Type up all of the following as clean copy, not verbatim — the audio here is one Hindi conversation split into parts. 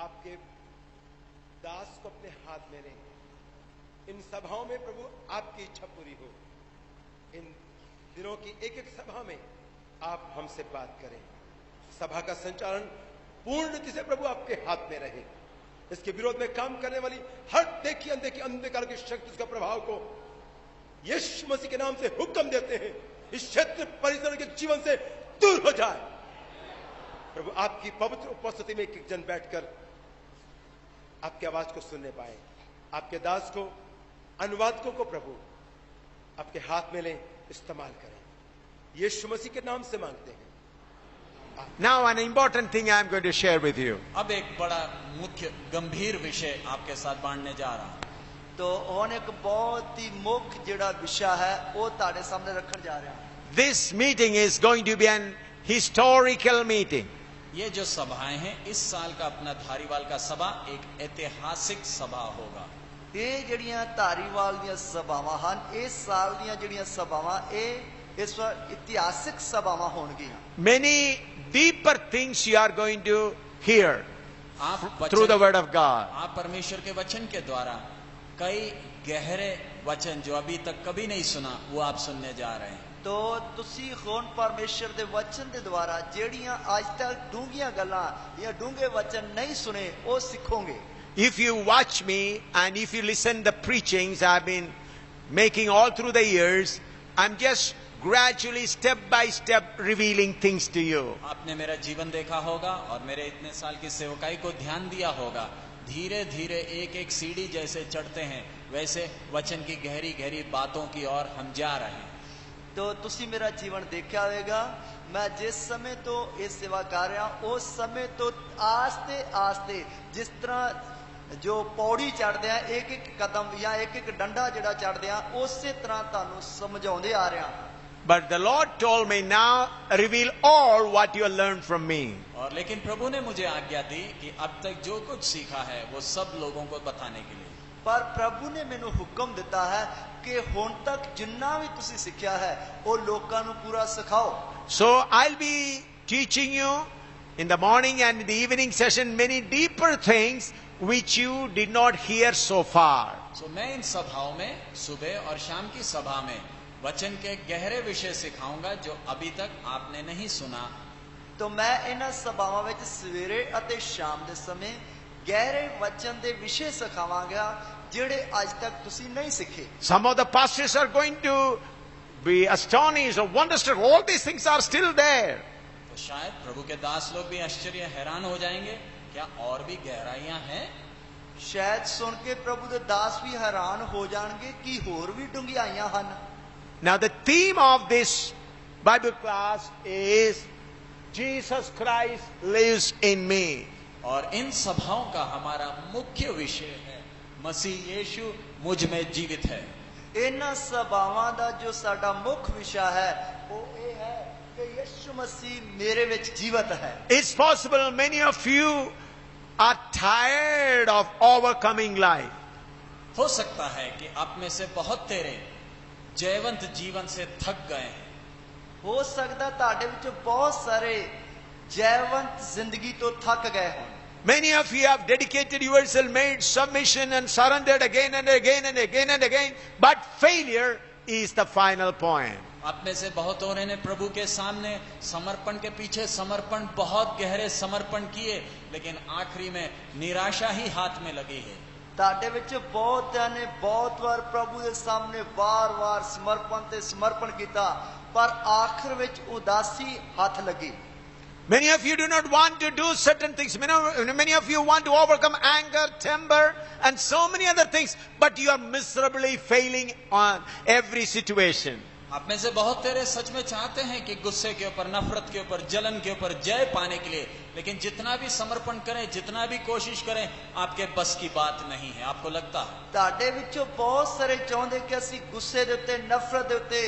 आपके दास को अपने हाथ में लें। इन सभाओं में प्रभु आपकी इच्छा पूरी हो। इन दिनों की एक एक सभा में आप हमसे बात करें। सभा का संचालन पूर्ण रीति से प्रभु आपके हाथ में रहे। इसके विरोध में काम करने वाली हर देखी अनदेखी अंधकार की शक्ति, उसका प्रभाव को यीशु मसीह के नाम से हुक्म देते हैं, इस क्षेत्र परिसर के जीवन से दूर हो जाए। प्रभु आपकी पवित्र उपस्थिति में एक एक जन बैठकर आपकी आवाज को सुनने पाए। आपके दास को, अनुवादकों को प्रभु आपके हाथ में लें, इस्तेमाल करें। यीशु मसीह के नाम से मांगते हैं। Now an important thing I am going to share with you. अब एक बड़ा मुख्य गंभीर विषय आपके साथ बांटने जा रहा हूं। तो हुण एक बहुत ही मुख्य जिहड़ा विषय है वो तुहाडे सामने रखण जा रहा हूं। This meeting is going to be an historical meeting. ये जो सभाएं हैं, इस साल का अपना धारीवाल का सभा एक ऐतिहासिक सभा होगा। ये जिहड़ियां धारीवाल दीयां सभावां हन, इस साल दीयां जिहड़ियां सभावां इस बार ऐतिहासिक सभावां होणगीਆਂ। Many deeper things you are going to hear आप through the word of God. आप परमेश्वर के वचन के द्वारा कई गहरे वचन जो अभी तक कभी नहीं सुना, वो आप सुनने जा रहे हैं। तो तुसी हुण परमेश्वर दे वचन दे द्वारा जेड़ियां आज तक डूंघियां गल्लां या डूंघे वचन नहीं सुने वो सीखोगे। If you watch me and if you listen the preachings I've been making all through the years, I'm just gradually step by step revealing things to you. आपने मेरा जीवन देखा होगा और मेरे इतने साल की सेवकाई को ध्यान दिया होगा। धीरे धीरे एक एक सीढ़ी जैसे चढ़ते हैं, वैसे वचन की गहरी गहरी बातों की ओर हम जा रहे हैं। तो तुसी मेरा जीवन देखा होगा। मैं जिस समय तो ये सेवा कर रहा उस समय तो आस्ते आस्ते जिस तरह जो पौड़ी चढ़ते हैं, एक एक कदम या एक एक डंडा जिहड़ा चढ़ते हैं, उस तरह तुहानू समझाउंदे आ रहा। But the Lord told me, now reveal all what you learned from me. और लेकिन प्रभु ने मुझे आज्ञा दी कि अब तक जो कुछ सीखा है वो सब लोगों को बताने के लिए। पर प्रभु ने मैनू हुक्म दिता है कि हुण तक जिन्ना भी तुसी सीखा है वो लोकां नू पूरा सिखाओ। So I'll be teaching you in the morning and in the evening session many deeper things which you did not hear so far. So मैं इन सभाओं में, सुबह और शाम की सभा में वचन के गहरे विषय सिखाऊंगा जो अभी तक आपने नहीं सुना। तो मैं इन सभावां विच सवेरे अते शाम दे समय गहरे वचन दे विषय सिखावांगा जिहड़े आज तक तुसी नहीं सीखे। Some of the pastors are going to be astonished or wonderstruck. All these things are still there. तो शायद प्रभु के दास लोग भी आश्चर्य हैरान हो जाएंगे, क्या और भी गहराइयां हैं? शायद सुन के प्रभु दे दास भी हैरान हो जाएंगे कि होर भी डूंघियाइयां हन। Now the theme of this Bible class is Jesus Christ lives in me. और इन सभाओं का हमारा मुख्य विषय है मसीह यीशु मुझ में जीवित है। इन सभावां दा जो साडा मुख्य विषय है वो ये है कि यीशु मसीह मेरे विच जीवित है। It's possible many of you are tired of overcoming life. हो सकता है कि आप में से बहुत तेरे जयवंत जीवन से थक गए हैं। हो सकता ताड़े विच बहुत सारे जयवंत जिंदगी तो थक गए हों। Many of you have dedicated yourself, made submission and surrendered again and again and again and again, but failure is the final point. आप में से बहुत औरों ने प्रभु के सामने समर्पण के पीछे समर्पण, बहुत गहरे समर्पण किए, लेकिन आखिरी में निराशा ही हाथ में लगी है। ताड़े विच बहुत ने बहुत बार प्रभु के सामने बार-बार समर्पण किया, पर आखिर विच उदासी हाथ लगी। Many of you do not want to do certain things. Many of you want to overcome anger, temper, and so many other things, but you are miserably failing on every situation. आप में से बहुत तेरे सच में चाहते हैं कि गुस्से के ऊपर, नफरत के ऊपर, जलन के ऊपर जय पाने के लिए, लेकिन जितना भी समर्पण करें, जितना भी कोशिश करें, आपके बस की बात नहीं है। आपको लगता है ताड़े विचों बहुत सारे चाहते कि असी गुस्से दे उत्ते, नफरत दे उत्ते,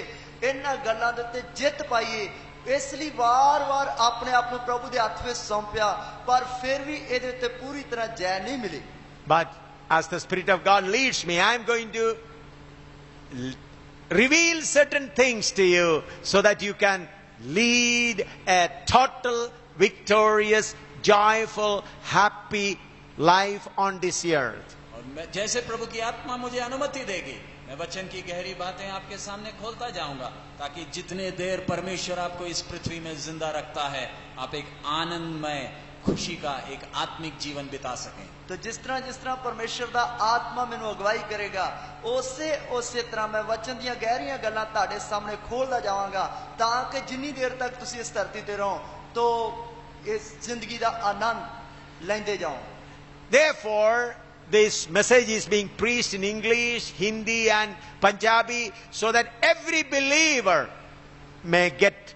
इन्हां गल्लां दे उत्ते जित पाइए, इसलिए बार-बार अपने आप को प्रभु के हाथ में सौंपिया, पर फिर भी इहदे उत्ते पूरी तरह जय नहीं मिली। But as the Spirit of God leads me, I am going to reveal certain things to you so that you can lead a total, victorious, joyful, happy life on this earth. और मैं जैसे प्रभु की आत्मा मुझे अनुमति देगी, मैं वचन की गहरी बातें आपके सामने खोलता जाऊंगा, ताकि जितने देर परमेश्वर आपको इस पृथ्वी में जिंदा रखता है, आप एक आनंदमय खुशी का एक आत्मिक जीवन बिता सकें। तो जिस तरह परमेश्वर दा आत्मा मैनू अगवाई करेगा, उसे तरह मैं वचन दियां गहरियां गल्लां तुहाडे सामने खोलदा जावांगा, ताकि जिन्नी देर तक तुसी इस धरती ते रहो तो इस जिंदगी दा आनंद लैंदे जाओ। Therefore, this message is being preached in English, Hindi and Punjabi so that every believer may get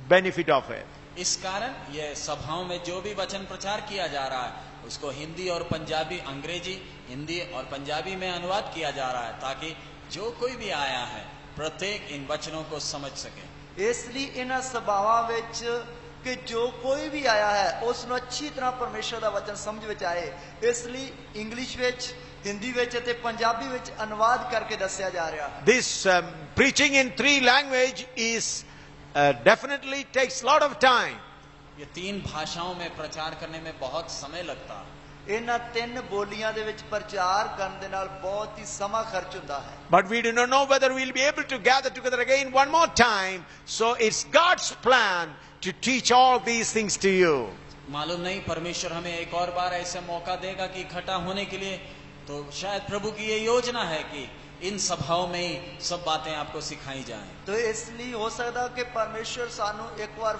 benefit of it. इस कारण यह सभाओं में जो भी वचन प्रचार किया जा रहा है, उसको हिंदी और पंजाबी, अंग्रेजी, हिंदी और पंजाबी में अनुवाद किया जा रहा है, ताकि जो कोई भी आया है प्रत्येक इन वचनों को समझ सके। इसलिए इन सभावां विच कि जो कोई भी आया है उसनूं अच्छी तरह परमेश्वर दा वचन समझ विच आए, इसलिए इंग्लिश विच, हिंदी विच ते पंजाबी विच अनुवाद करके दस्सिया जा रहा है। This preaching in 3 languages is definitely takes lot of time. ये 3 भाषाओं में प्रचार करने में बहुत समय लगता है। इन्हां 3 बोलियां दे विच प्रचार करन दे नाल बहुत ही समा खर्च हुंदा है। But we do not know whether we will be able to gather together again one more time. So it's God's plan to teach all these things to you. मालूम नहीं परमेश्वर हमें एक और बार ऐसा मौका देगा कि इकट्ठा होने के लिए, तो शायद प्रभु की ये योजना है कि इन सभाओं में ही सब बातें आपको सिखाई जाएं। तो इसलिए हो सकता कि परमेश्वर सानू एक बार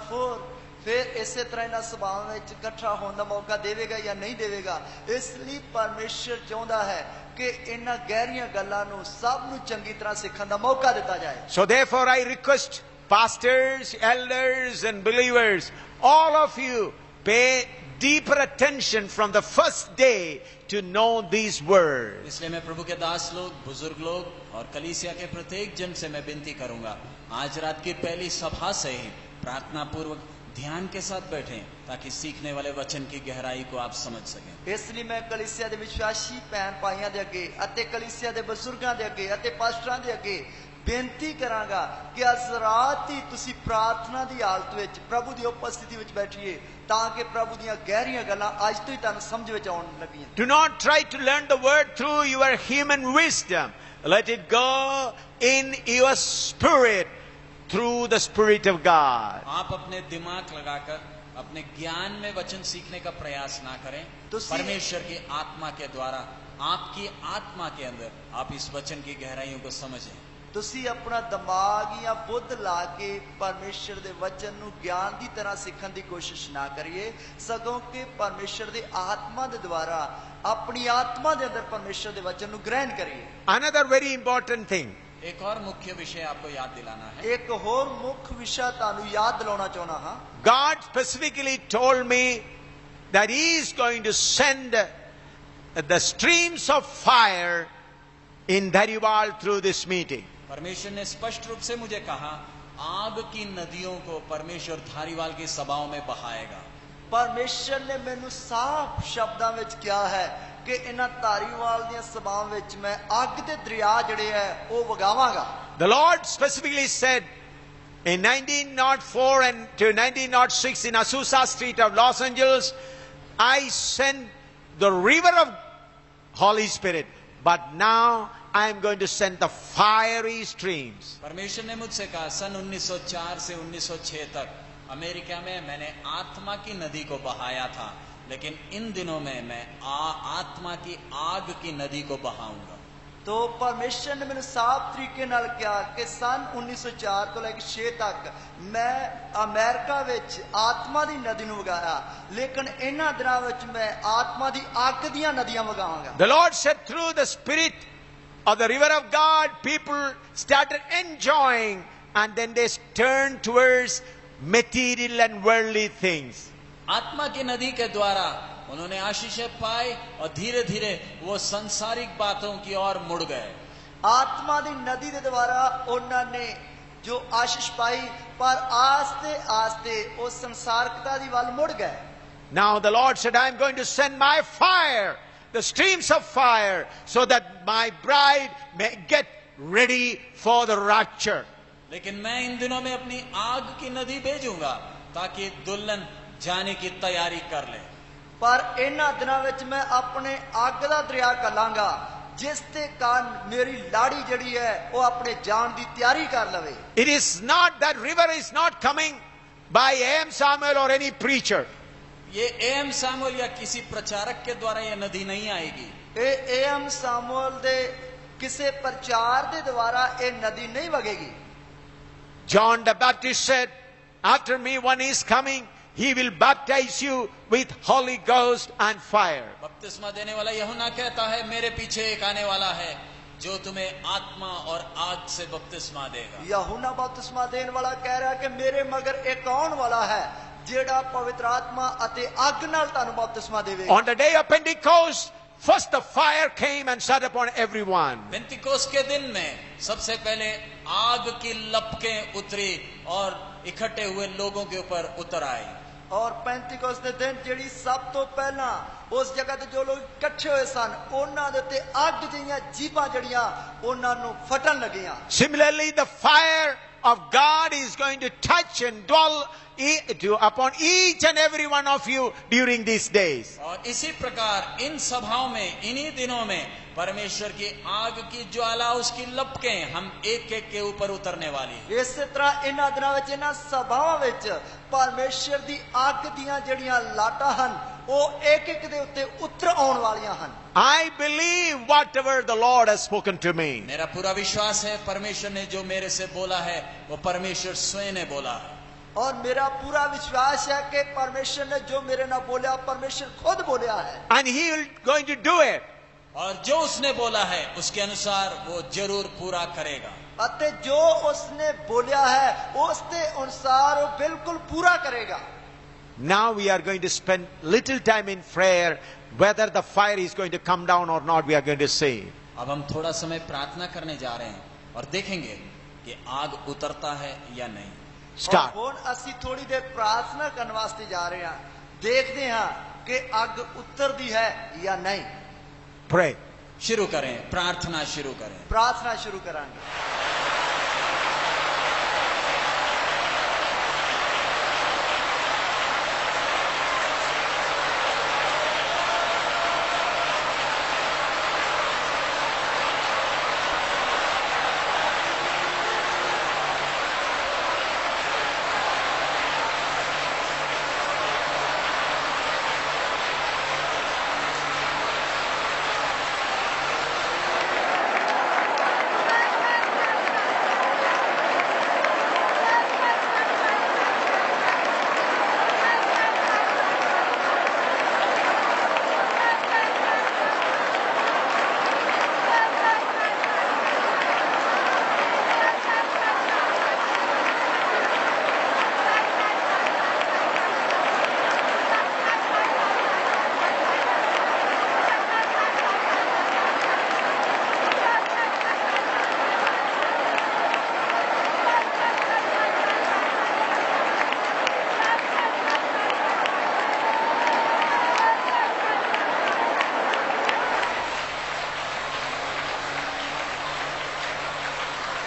फिर इसे तरह इन्हां सभावां विच इकट्ठा होने का मौका देवेगा या नहीं देवेगा। इसलिए परमेश्वर चाहता है कि इन्हां गहरियां गल्लां नूं सब नूं चंगी तरह सीखण का मौका दिता जाए। So therefore I request pastors, elders and believers, all of you pay deeper attention from the first day to know these words. इसलिए मैं प्रभु के दास लोग, बुजुर्ग लोग और कलीसिया के प्रत्येक जन से मैं विनती करूंगा, आज रात की पहली सभा से ही प्रार्थना पूर्वक ध्यान के साथ बैठें, ताकि सीखने वाले वचन की गहराई को आप समझ सकें। इसलिए मैं कलीसिया दे विश्वासी भैन भाइयों दे अगे अते कलीसिया दे बुजुर्गां दे अगे अते पास्टरां दे अगे बेनती करांगा कि अज रात ही तुसी प्रार्थना दी हालत विच प्रभु दी उपस्थिति विच बैठिए, ताकि प्रभु दीयां गहरियां गल्लां अज तो ही तुहानूं समझ विच आउण लगियां। Do not try to learn the word through your human wisdom. Let it go in your spirit through the Spirit of God. आप अपने दिमाग लगाकर अपने ज्ञान में वचन सीखने का प्रयास ना करें, तो परमेश्वर की आत्मा के द्वारा आपकी आत्मा के अंदर आप इस वचन की गहराइयों को समझें। तुसी अपना दिमाग या बुद्ध ला के परमेश्वर दे वचन नूं ज्ञान दी तरह सीखण दी कोशिश ना करिए, सगों के परमेश्वर दे आत्मा दे द्वारा अपनी आत्मा दे अंदर परमेश्वर दे वचन नूं ग्रहण करिए। Another very important thing. एक और मुख्य विषय आपको याद दिलाना है। एक होर मुख्य विषय तानू याद दिलाना चाहना हां। God specifically told me that He is going to send the streams of fire in Dhariwal through this meeting. परमेश्वर ने स्पष्ट रूप से मुझे कहा, आग की नदियों को परमेश्वर धारीवाल की सभाओं में बहाएगा। परमेश्वर ने मैनू साफ शब्दां विच कहा है कि इन्हां धारीवाल दीयां सभावां विच मैं अग दे दरिया जिहड़े है ओ वगावांगा। The Lord specifically said in 1904 and to 1906 in Azusa Street of Los Angeles, I sent the river of Holy Spirit, but now I am going to send the fiery streams. परमेश्वर ने मुझसे कहा, सन 1904 से 1906 तक अमेरिका में मैंने आत्मा की नदी को बहाया था, लेकिन इन दिनों में मैं आत्मा की आग की नदी को बहाऊंगा। तो परमेश्वर ने मैंने साफ तरीके नाल कहा कि सन 1904 तो लेकर 6 तक मैं अमेरिका विच आत्मा दी नदी नूं वगाया, लेकिन इन्हां दिनां विच मैं आत्मा दी आग दीयां नदियां वगावांगा। The Lord said through the Spirit of the river of God, people started enjoying and then they turned towards material and worldly things. आत्मा की नदी के द्वारा उन्होंने आशीष पाई और धीरे धीरे वो संसारिक बातों की ओर मुड़ गए। आत्मा दी नदी दे द्वारा उन्होंने जो आशीष पाई, पर आस्ते आस्ते वो संसारिकता दी वाल मुड़ गए। Now the Lord said, I am going to send my fire, the streams of fire, so that my bride may get ready for the rapture. लेकिन मैं इन दिनों में अपनी आग की नदी भेजूंगा ताकि दुल्हन जाने की तैयारी कर ले। पर इन्हां दिनां विच मैं अपने अग दा दरिया कलांगा जिस ते कारण मेरी लाड़ी जड़ी है वो अपने जान दी तैयारी कर लवे। It is not, that river is not coming by A.M. Samuel or any preacher. ये A.M. सामुएल या किसी प्रचारक के द्वारा ये नदी नहीं आएगी। A.M. सामुएल दे किसे प्रचार दे द्वारा ये नदी नहीं वगेगी। John the Baptist said, after me one is coming, he will baptize you with Holy Ghost and fire. बपतिस्मा देने वाला यूहन्ना कहता है, मेरे पीछे एक आने वाला है जो तुम्हें आत्मा और आग से बपतिस्मा देगा। यूहन्ना बपतिस्मा देने वाला कह रहा है कि मेरे मगर एक आने वाला है जेड़ा पवित्र आत्मा अते आग नाल तानु बपतिस्मा देवेगा। On the day of Pentecost, first the fire came and sat upon everyone. पेंतिकोस के दिन में सबसे पहले आग की लपकें उतरी और इकट्ठे हुए लोगों के ऊपर उतर आई। और पेंतिकोस दे दिन जेड़ी सब तो पहला उस जगह ते जो लोग इकट्ठे हुए सन उन्हां दे ते आग जिहियां जीभां जड़ियां उन्हां नु फटन लगियां। Similarly, the fire of God is going to touch and dwell upon each and every one of you during these days. और इसी प्रकार इन सभाओं में, इन्हीं दिनों में परमेश्वर की आग की ज्वाला, उसकी लपकें हम एक एक के ऊपर उतरने वाली है। इस तरह इन्हां दिनां विच इन्हां सभावां विच परमेश्वर दी आग दियां जड़ियां लाटां हन वो एक एक दे उत्ते उतर आउण वालियां हन। I believe whatever the Lord has spoken to me. मेरा पूरा विश्वास है परमेश्वर ने जो मेरे से बोला है वो परमेश्वर स्वयं ने बोला है। और मेरा पूरा विश्वास है कि परमेश्वर ने जो मेरे ना बोला परमेश्वर खुद बोला है। And He will going to do it. और जो उसने बोला है उसके अनुसार वो जरूर पूरा करेगा। अते जो उसने बोला है उसके अनुसार वो बिल्कुल पूरा करेगा। Now we are going to spend little time in prayer. Whether the fire is going to come down or not, we are going to see. अब हम थोड़ा समय प्रार्थना करने जा रहे हैं और देखेंगे कि आग उतरता है या नहीं। Start. और हुण असीं थोड़ी देर प्रार्थना करने वास्ते जा रहे हैं, देखते हैं कि आग उतरदी है या नहीं। Pray. शुरू करें, प्रार्थना शुरू करें। प्रार्थना शुरू करांगे।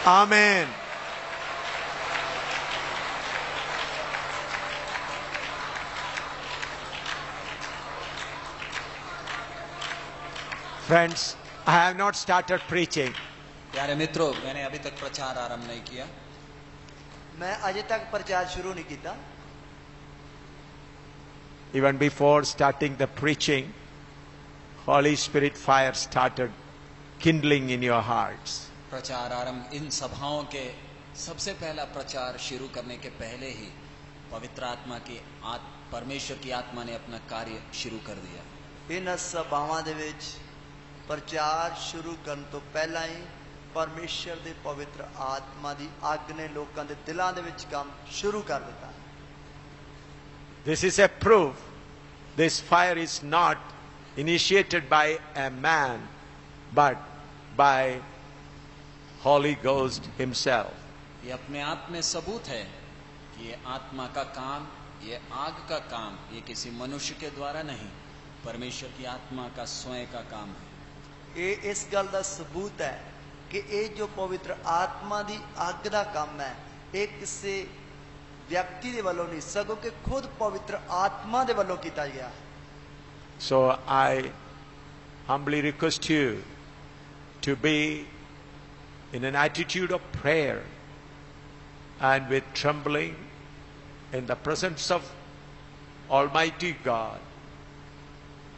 Amen. Friends, I have not started preaching. प्यारे मित्रों, मैंने अभी तक प्रचार आरंभ नहीं किया। मैं अजे तक प्रचार शुरू नहीं किया। Even before starting the preaching, Holy Spirit fire started kindling in your hearts. प्रचार आरंभ, इन सभाओं के सबसे पहला प्रचार शुरू करने के पहले ही पवित्र आत्मा की परमेश्वर की आत्मा ने अपना कार्य शुरू कर दिया। इन सभावां दे विच प्रचार शुरू करन तो पहला ही परमेश्वर दे पवित्र आत्मा दी आग ने लोकां दे दिलां दे विच काम शुरू कर दिता। This is a proof this fire is not initiated by a man but by Holy Ghost himself. ये अपने आप में सबूत है कि ये आत्मा का काम, ये आग का काम, ये किसी मनुष्य के द्वारा नहीं, परमेश्वर की आत्मा का स्वयं का काम है। ये इस गल दा सबूत है कि ये जो पवित्र आत्मा दी आग दा काम है, ये किसी व्यक्ति दे वल्लों नहीं, सगों के खुद पवित्र आत्मा दे वल्लों कीता गया। So I humbly request you to be in an attitude of prayer and with trembling in the presence of Almighty God.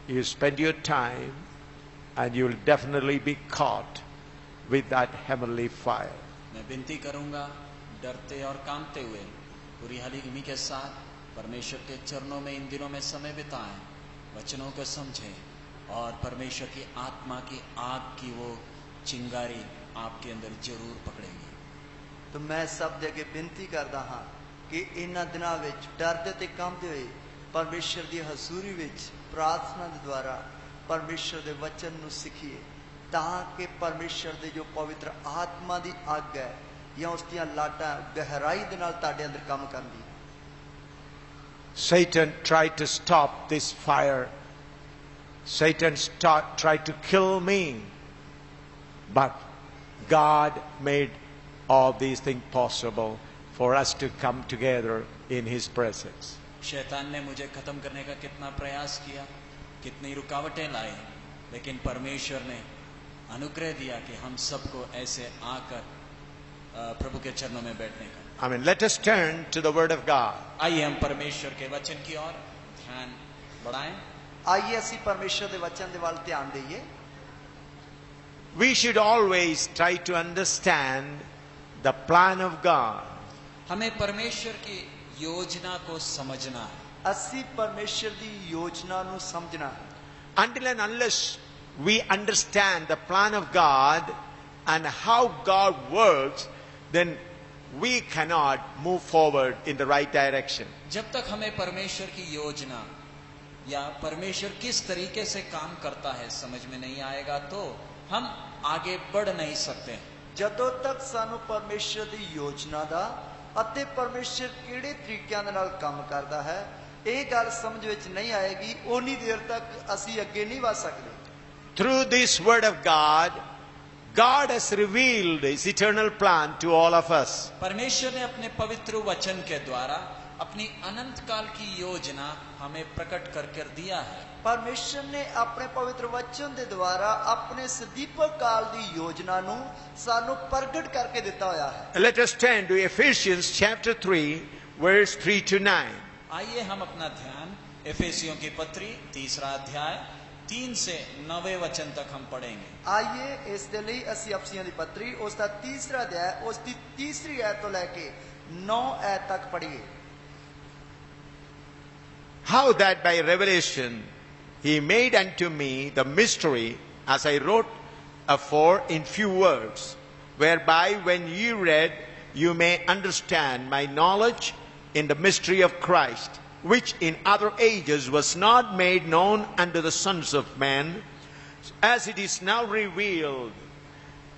You spend your time and you will definitely be caught with that heavenly fire. मैं विनती करूंगा डरते और कांपते हुए पूरी हलीमी के साथ परमेश्वर के चरणों में इन दिनों में समय बिताएं, वचनों को समझें और परमेश्वर की आत्मा की आग की वो चिंगारी आपके अंदर जरूर पकड़ेगी। तो मैं सब जगह बेनती करदा हां कि इन्हां दिनां विच डरदे ते कंबदे होए परमेश्वर दी हजूरी विच प्रार्थना दे द्वारा परमेश्वर दे वचन नूं सिखिए, ताकि परमेश्वर दे जो पवित्र आत्मा दी अग है या उस दियां लाटां गहराई दे नाल तुहाडे अंदर काम करदी। Satan tried to stop this fire. Satan tried to kill me. But God made all these things possible for us to come together in His presence. शैतान ने मुझे खत्म करने का कितना प्रयास किया, कितनी रुकावटें लाई, लेकिन परमेश्वर ने अनुग्रह दिया कि हम सबको ऐसे आकर प्रभु के चरणों में बैठने का। Let us turn to the Word of God. आइए हम परमेश्वर के वचन की ओर ध्यान बढ़ाएं। आइए असी परमेश्वर दे वचन दे वाल ध्यान देइए। We should always try to understand the plan of God. हमें परमेश्वर की योजना को समझना है। असी परमेश्वर दी योजना नूं समझना है। Until and unless we understand the plan of God and how God works, then we cannot move forward in the right direction. जब तक हमें परमेश्वर की योजना या परमेश्वर किस तरीके से काम करता है समझ में नहीं आएगा तो हम आगे बढ़ नहीं सकते। ਜਦੋਂ तक सानू परमेश्वर दी योजना दा ਅਤੇ परमेश्वर ਕਿਹੜੇ ਤਰੀਕਿਆਂ ਦੇ ਨਾਲ ਕੰਮ ਕਰਦਾ ਹੈ ਇਹ ਗੱਲ ਸਮਝ ਵਿੱਚ ਨਹੀਂ ਆਏਗੀ, ਉਨੀ ਦੇਰ ਤੱਕ ਅਸੀਂ ਅੱਗੇ ਨਹੀਂ ਵਧ ਸਕਦੇ। Through this Word of God, God has revealed His eternal plan to all of us. परमेश्वर ने अपने पवित्र वचन के द्वारा अपनी अनंत काल की योजना हमें प्रकट कर दिया है। परमेश्वर ने अपने पवित्र वचन के द्वारा अपने सदीपक काल की योजना नूं सानू प्रगट करके दिता होया है। Let us turn to Ephesians chapter 3, verse 3 to 9. आइए हम अपना ध्यान एफेसियों की पत्री 3रा अध्याय 3 से 9वें वचन तक हम पढ़ेंगे। आइए इस दे लई असी अफसियां दी पत्री उसका 3रा अध्याय उसकी 3री आयत तो लेके 9 आयत तक पढ़िए। How that by revelation He made unto me the mystery, as I wrote afore in few words, whereby when you read, you may understand my knowledge in the mystery of Christ, which in other ages was not made known unto the sons of men, as it is now revealed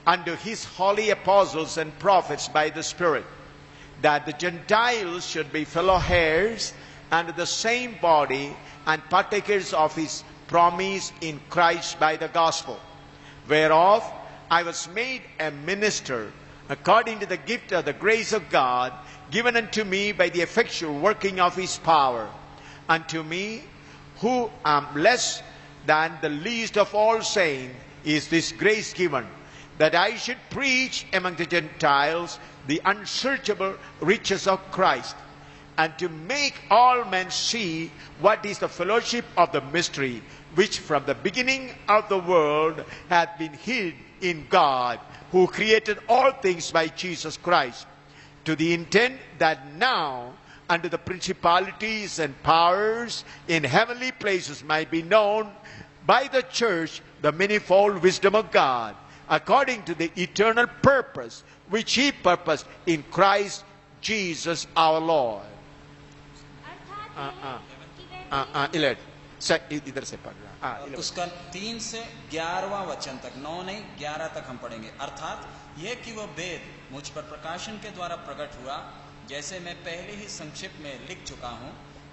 unto His holy apostles and prophets by the Spirit, that the Gentiles should be fellow heirs under the same body and partakers of His promise in Christ by the gospel, whereof I was made a minister according to the gift of the grace of God given unto me by the effectual working of His power. Unto me, who am less than the least of all saints, is this grace given, that I should preach among the Gentiles the unsearchable riches of Christ, and to make all men see what is the fellowship of the mystery, which from the beginning of the world hath been hid in God, who created all things by Jesus Christ, to the intent that now unto the principalities and powers in heavenly places might be known by the church the manifold wisdom of God, according to the eternal purpose which He purposed in Christ Jesus our Lord. इधर से पढ़ रहा। उसका 3 से 11वां वचन तक, 9 नहीं 11 तक हम पढ़ेंगे। अर्थात यह कि वह भेद मुझ पर प्रकाशन के द्वारा प्रकट हुआ, जैसे मैं पहले ही संक्षिप्त में लिख चुका हूं,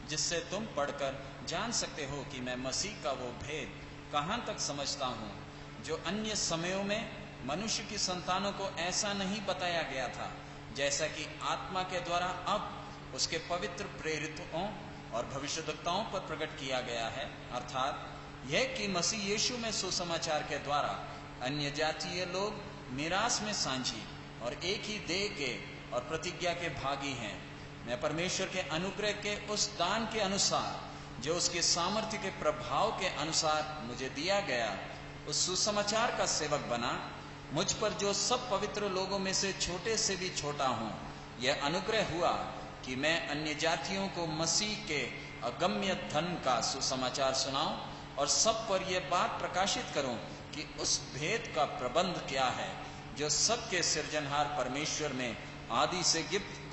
जिससे तुम पढ़कर जान सकते हो कि मैं मसीह का वो भेद कहां तक समझता हूं, जो अन्य समयों में मनुष्य की संतानों को ऐसा नहीं बताया गया था, जैसा कि आत्मा के द्वारा अब उसके पवित्र प्रेरितों और भविष्यद्वक्ताओं पर प्रकट किया गया है, अर्थात यह कि मसीह यीशु में सुसमाचार के द्वारा अन्य जातीय लोग मीरास में सांझी और एक ही देह के और प्रतिज्ञा के भागी हैं। मैं परमेश्वर के अनुग्रह के उस दान के अनुसार जो उसके सामर्थ्य के प्रभाव के अनुसार मुझे दिया गया, उस सुसमाचार का सेवक बना। मुझ पर जो सब पवित्र लोगों में से छोटे से भी छोटा हूं, यह अनुग्रह हुआ कि मैं अन्य जातियों को मसीह के अगम्य धन का सुसमाचार सुनाऊं और सब पर यह बात प्रकाशित करूं कि उस भेद का प्रबंध क्या है जो सबके सृजनहार परमेश्वर में आदि से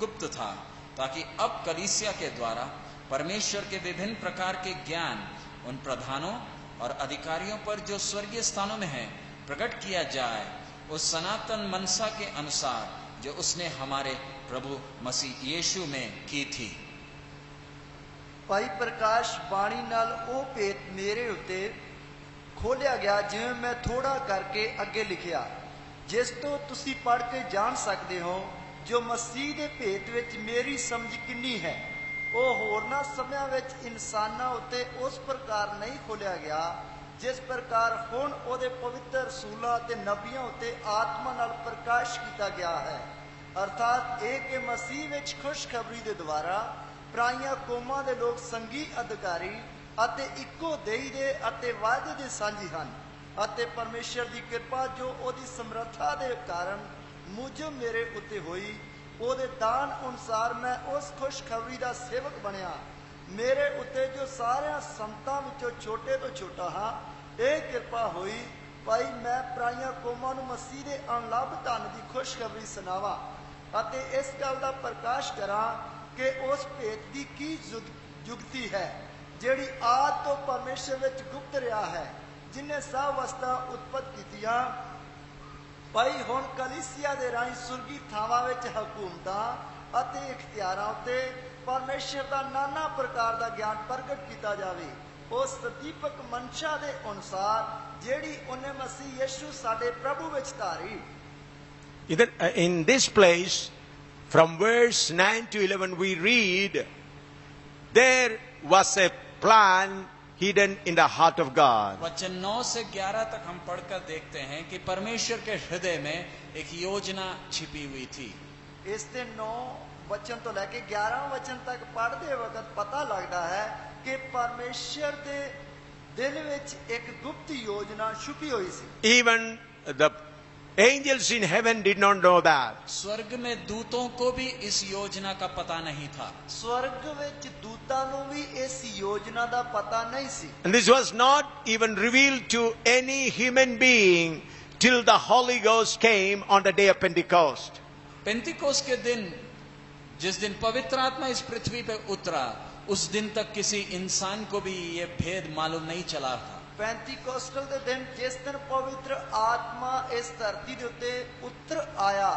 गुप्त था, ताकि अब कलीसिया के द्वारा परमेश्वर के विभिन्न प्रकार के ज्ञान उन प्रधानों और अधिकारियों पर जो स्वर्गीय स्थानों में है प्रकट किया जाए, उस सनातन मनसा के अनुसार जो उसने हमारे प्रभु मसीह यीशु में की थी। भाई प्रकाश बाणी नाल ओ भेद मेरे उत्ते खोलिया गया, जिवें मैं थोड़ा करके अगे लिखिया, जिस तो तुसी पढ़ के जान सकते हो जो मसीह दे भेद विच मेरी समझ किन्नी है। ओ होरना समयां विच इंसानां उत्ते उस प्रकार नहीं खोलिया गया जिस प्रकार हुण ओदे पवित्र रसूलां ते नबियां उत्ते आत्मा नाल प्रकाश किया गया है, अर्थात एक के मसीह विच खुशखबरी दे द्वारा पराईयां कौमां दे लोग संगी अधिकारी अते इक्को देही दे अते वादे दे सांझी हन, अते परमेश्वर दी कृपा जो ओदी समर्था दे कारण मुझ मेरे उत्ते होई, ओदे दान अनुसार मैं उस खुशखबरी दा सेवक बनया। मेरे उत्ते जो सारे संतां विचों छोटे तो छोटा हाँ, यह कृपा हुई भाई मैं पराईयां कौमां नूं मसीह दे अनलभ धन दी खुशखबरी सुनावां अते इस गल दा प्रकाश करां कि उस भेद दी की जुगती है जिहड़ी आद तो परमेश्वर विच गुप्त रहा है, जिन्हें सब वस्तां उत्पत कीतियां। भाई हुण कलीसिया दे राहीं सुरगी थावां विच हुकूमतां अते इख्तियारां उत्ते परमेश्वर दा नाना प्रकार दा ज्ञान प्रगट किया जावे, उस दीपक मनशा दे अनुसार जेड़ी उन्हें मसीह यीशु साडे प्रभु विच धारी। In this place, from verse 9 to 11, we read, there was a plan hidden in the heart of God. वचन 9 से 11 तक हम पढ़कर देखते हैं कि परमेश्वर के हृदय में एक योजना छिपी हुई थी। इस दिन 9 वचन तो लेके 11 वचन तक पढ़ते वक्त पता लगता है कि परमेश्वर दे दिल विच एक गुप्त योजना छुपी हुई सी। Even the angels in heaven did not know that. स्वर्ग में दूतों को भी इस योजना का पता नहीं था। स्वर्ग विच दूतां नूं भी इस योजना दा पता नहीं सी। And this was not even revealed to any human being till the Holy Ghost came on the day of Pentecost. पेंतिकोस्त के दिन, जिस दिन पवित्र आत्मा इस पृथ्वी पर उतरा, उस दिन तक किसी इंसान को भी ये भेद मालूम नहीं चला था। पेंटिकोस्टल दे दिन जिस दिन पवित्र आत्मा इस धरती दे उत्ते उतर आया,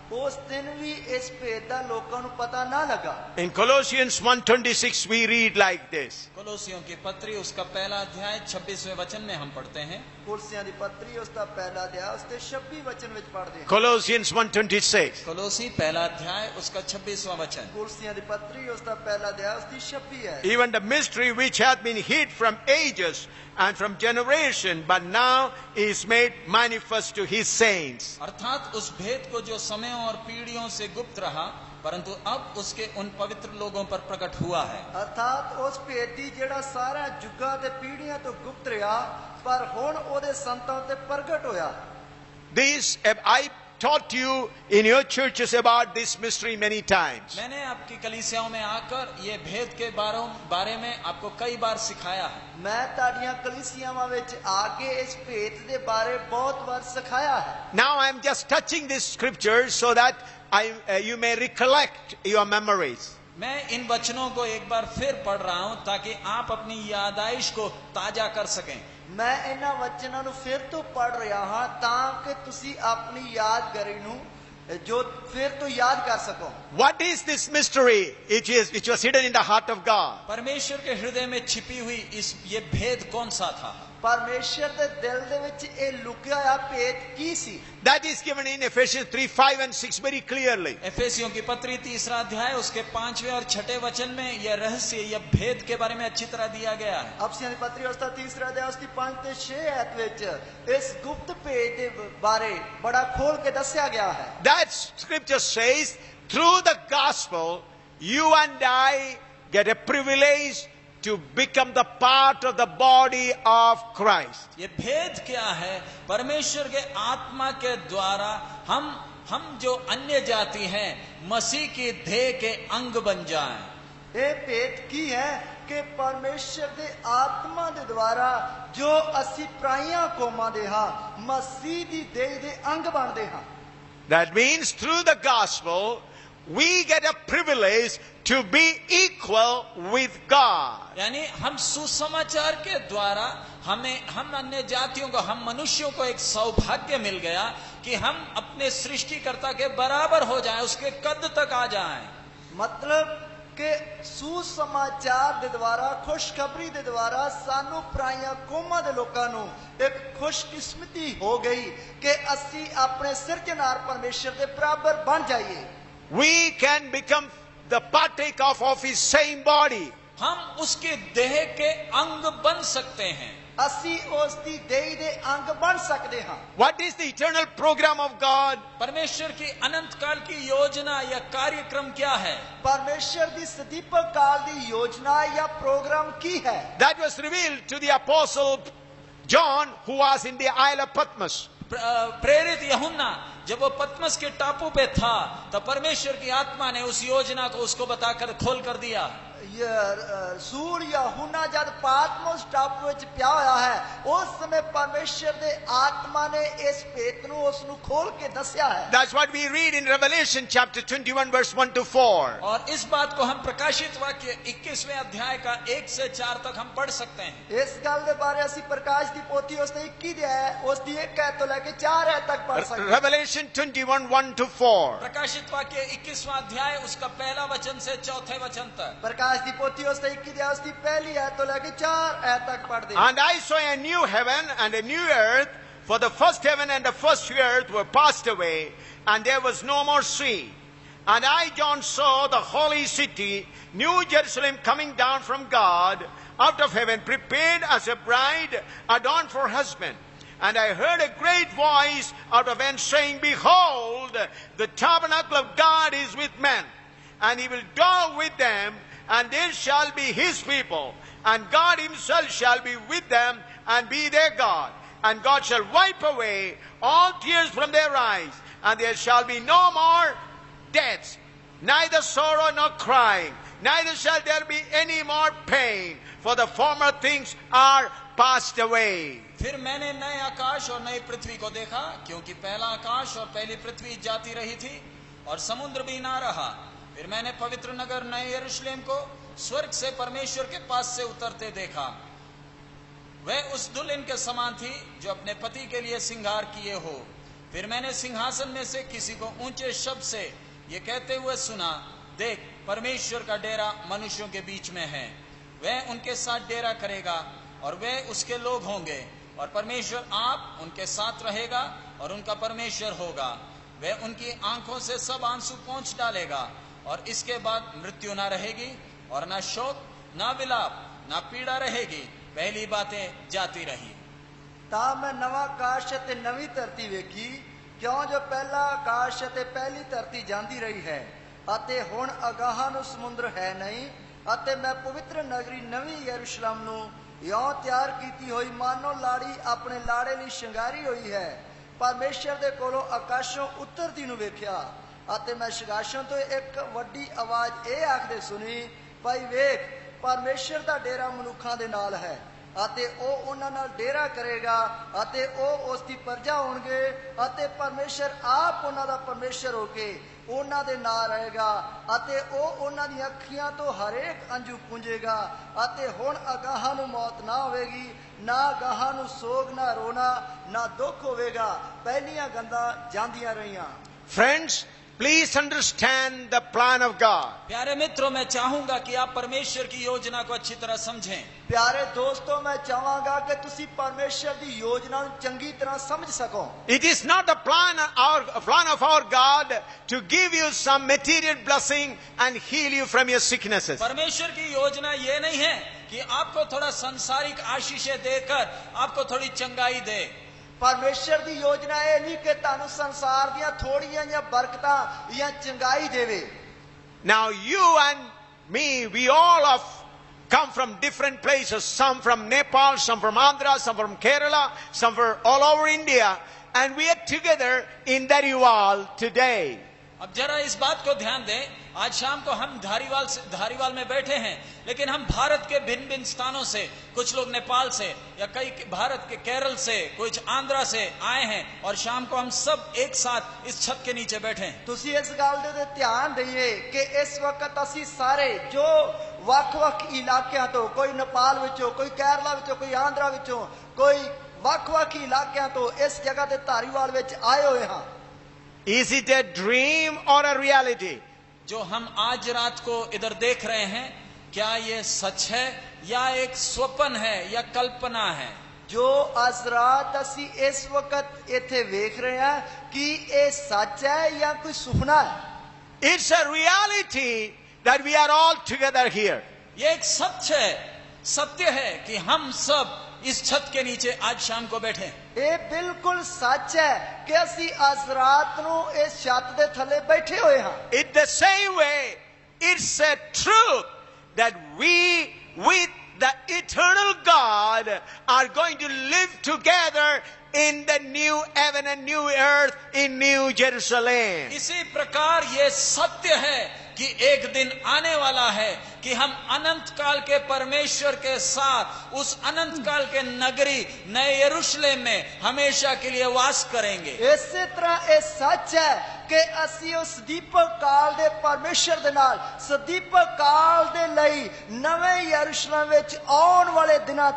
उस दिन भी इस भेद दा लोकां नूं पता ना लगा। In Colossians 1:26 we read like this. कोलोसियों की पत्री उसका पहला अध्याय 26वें वचन में हम पढ़ते हैं। कुलसियां दी पत्री उसका पहला अध्याय उसके 26 वचन विच पढ़दे हैं। Colossians 1:26. कोलोसी पहला अध्याय उसका 26वां वचन। कुलसियां दी पत्री उसका पहला अध्याय उसकी 26 है। Even the mystery which hath been hid from ages and from generation, but now is made manifest to his saints. अर्थात उस भेद को जो समयों और पीढ़ियों से गुप्त रहा, परंतु अब उसके उन पवित्र लोगों पर प्रकट हुआ है। अर्थात उस भेद दी जेड़ा सारा जुगां ते पीढ़ियां तो गुप्त रहा, पर हुण ओदे संतां ते प्रगट होया। This I taught you in your churches about this mystery many times. मैंने आपकी कलीसियाओं में आकर ये भेद के बारे में आपको कई बार सिखाया है। मैं ताड़ियां कलीसियावां विच आके इस भेद दे बारे बहुत बार सिखाया है। Now I am just touching this scripture so that you may recollect your memories. मैं इन वचनों को एक बार फिर पढ़ रहा हूं ताकि आप अपनी यादाइश को ताजा कर सकें। मैं इन्हां वचनां नूं फिर तो पढ़ रहा हां ताकि तुसी अपनी यादगारी नूं जो फिर तो याद कर सको। What is this mystery which was hidden in the heart of God? परमेश्वर के हृदय में छिपी हुई ये भेद कौन सा था? परमेश्वर दे दिल दे विच ये लुकिया होया भेद की सी? That is given in Ephesians 3, 5 and 6 very clearly. एफेसियों की पत्री 3 अध्याय उसके 5वें और 6वें वचन में यह रहस्य, यह भेद के बारे में अच्छी तरह दिया गया है। अफसियों की पत्री उसका 3 अध्याय उसकी 5 ते 6 आयत विच इस गुप्त भेद दे बारे बड़ा खोल के दस्या गया है। That scripture says, through the gospel, you and I get a privilege to become the part of the body of Christ. ये भेद क्या है? परमेश्वर के आत्मा के द्वारा हम जो अन्य जाति हैं मसीह की देह के अंग बन जाएं। ये भेद की है कि परमेश्वर दे आत्मा दे द्वारा जो असी प्राइयां कौमां दे हां मसीह दी देह दे अंग बनदे हां। That means through the gospel, we get a privilege to be equal with God. यानी हम सुसमाचार के द्वारा हम अन्य जातियों को, हम मनुष्यों को एक सौभाग्य मिल गया कि हम अपने सृष्टिकर्ता के बराबर हो जाएं, उसके कद तक आ जाएं। मतलब कि सुसमाचार दे द्वारा, खुशखबरी दे द्वारा सानू प्राइयां कौमां दे लोकां नू एक खुशकिस्मती हो गई कि असी अपने सिरजनहार परमेश्वर दे बराबर बन जाइए। We can become the partaker of his same body. हम उसके देह के अंग बन सकते हैं। असी उसकी देह दे अंग बन सकते हैं। What is the eternal program of God? परमेश्वर की अनंत काल की योजना या कार्यक्रम क्या है? परमेश्वर दी सदीपक काल दी योजना या प्रोग्राम की है? That was revealed to the apostle John, who was in the Isle of Patmos. प्रेरित यूहन्ना जब वो पतमस के टापू पे था तो परमेश्वर की आत्मा ने उस योजना को उसको बताकर खोल कर दिया। सूर यूहन्ना जब पातमोस टापू विच पिया होया है उस समय परमेश्वर दे आत्मा ने इस भेद नू उसनु खोल के दस्या है। That's what we read in Revelation chapter 21 verse 1 to 4. और इस बात को हम प्रकाशित वाक्य 21वें अध्याय का 1 से 4 तक हम पढ़ सकते हैं। इस गल दे बारे असी प्रकाश दी पोथी उसने 21 दिया है, उसदी 1 आयत तो लेके 4 आयत तक पढ़ सकते हैं। Revelation 21 1 to 4. प्रकाशित वाक्य 21वां अध्याय उसका पहला वचन से चौथे वचन तक। प्रकाश दी पोथी उसने 21 दिया, उसकी पहली आयत तो लेके 4 आयत तक पढ़ दे। And I saw a new heaven and a new earth, for the first heaven and the first earth were passed away, and there was no more sea. And I, John, saw the holy city, New Jerusalem, coming down from God out of heaven, prepared as a bride adorned for husband. And I heard a great voice out of heaven saying, Behold, the tabernacle of God is with men, and he will dwell with them, and they shall be his people, and God himself shall be with them and be their God. And God shall wipe away all tears from their eyes, and there shall be no more death, neither sorrow nor crying, neither shall there be any more pain, for the former things are passed away. फिर मैंने नए आकाश और नई पृथ्वी को देखा, क्योंकि पहला आकाश और पहली पृथ्वी जाती रही थी और समुद्र भी ना रहा। फिर मैंने पवित्र नगर नए यरूशलेम को स्वर्ग से परमेश्वर के पास से उतरते देखा। वह उस दुल्हन के समान थी जो अपने पति के लिए श्रृंगार किए हो। फिर मैंने सिंहासन में से किसी को ऊंचे शब्द से ये कहते हुए सुना, देख, परमेश्वर का डेरा मनुष्यों के बीच में है। वह उनके साथ डेरा करेगा और वे उसके लोग होंगे, और परमेश्वर आप उनके साथ रहेगा और उनका परमेश्वर होगा। वह उनकी आंखों से सब आंसू पोंछ डालेगा, और इसके बाद मृत्यु ना रहेगी, और ना शोक, ना विलाप, ना पीड़ा रहेगी। पहली बातें जाती रही। ता मैं नवा आकाश ते नवी धरती वेखी, क्यों जो पहला आकाश ते पहली धरती जांदी रही है, अते हुण अगाहां नूं समुद्र है नहीं। अते मैं पवित्र नगरी नवी यरूशलेम नूं यों तैयार कीती होई मानो लाड़ी अपने लाड़े लई श्रृंगारी होई है। परमेश्वर दे कोलों आकाशों उतरदी नूं वेख्या, अते मैं आकाशों तो एक वड्डी आवाज ये आखदे सुनी, भाई वेख, परमेश्वर दा डेरा मनुखां दे नाल है, अते ओ उन्हां नाल डेरा करेगा, अते ओ उसदी प्रजा होणगे, अते परमेश्वर आप उन्हां दा परमेश्वर होके उन्हां दे नाल रहेगा, अते ओ उन्हां दी अखियां तो हरेक अंजू पूंजेगा। अते हुण अगाहां नूं मौत ना होवेगी, ना अगाहां नूं सोग, ना रोना, ना दुख होवेगा, पहलियां गंदा जांदियां रहियां। Friends, please understand the plan of God. प्यारे मित्रों, मैं चाहूंगा कि आप परमेश्वर की योजना को अच्छी तरह समझें। प्यारे दोस्तों, मैं चाहांगा कि तुसी परमेश्वर दी योजना नूं चंगी तरह समझ सको। It is not the plan of our God to give you some material blessing and heal you from your sicknesses. परमेश्वर की योजना ये नहीं है कि आपको थोड़ा सांसारिक आशीषें देकर आपको थोड़ी चंगाई दे। परमेश्वर दी योजना ये नहीं कि तानू संसार दियां थोड़ियां या बरकतां या चंगाई देवे। Now you and me, we all have come from different places, some from Nepal, some from Andhra, some from Kerala, some from all over India, and we are together in Dhariwal today. अब जरा इस बात को ध्यान दें, आज शाम को हम धारीवाल में बैठे हैं, लेकिन हम भारत के भिन्न भिन्न स्थानों से, कुछ लोग नेपाल से या कई भारत के केरल से, कुछ आंध्रा से आए हैं और शाम को हम सब एक साथ इस छत के नीचे बैठे हैं। तुसी इस गल दे ध्यान दइए कि इस वक्त असी सारे जो वख-वख इलाकियां तो, कोई नेपाल विचों, कोई केरला विचों, कोई आंध्रा विचों, कोई वख-वख इलाकियां तो इस जगह ते धारीवाल विच आए हुए हां। Is it a dream or a reality? जो हम आज रात को इधर देख रहे हैं, क्या ये सच है या एक स्वप्न है या कल्पना है? जो आज रात असी इस वक्त इथे देख रहे हैं कि ये सच है या कोई सुपना है? It's a reality that we are all together here. ये एक सत्य है कि हम सब इस छत के नीचे आज शाम को बैठे। ये बिल्कुल सच है कि असी आज रात नू इस छत दे थले बैठे हुए हां। In the same way, it's a truth that we with the eternal God are going to live together in the new heaven and new earth in New Jerusalem. इसी प्रकार ये सत्य है कि एक दिन आने वाला है कि हम अनंत काल के परमेश्वर के साथ उस अनंत काल के नगरी नए यरूशलेम में हमेशा के लिए वास करेंगे। इसी तरह ये सच है कि असी उस दीपक काल दे परमेश्वर दे नाल सदीपक काल दे लई नवे यरूशलेम विच आउण वाले दिनां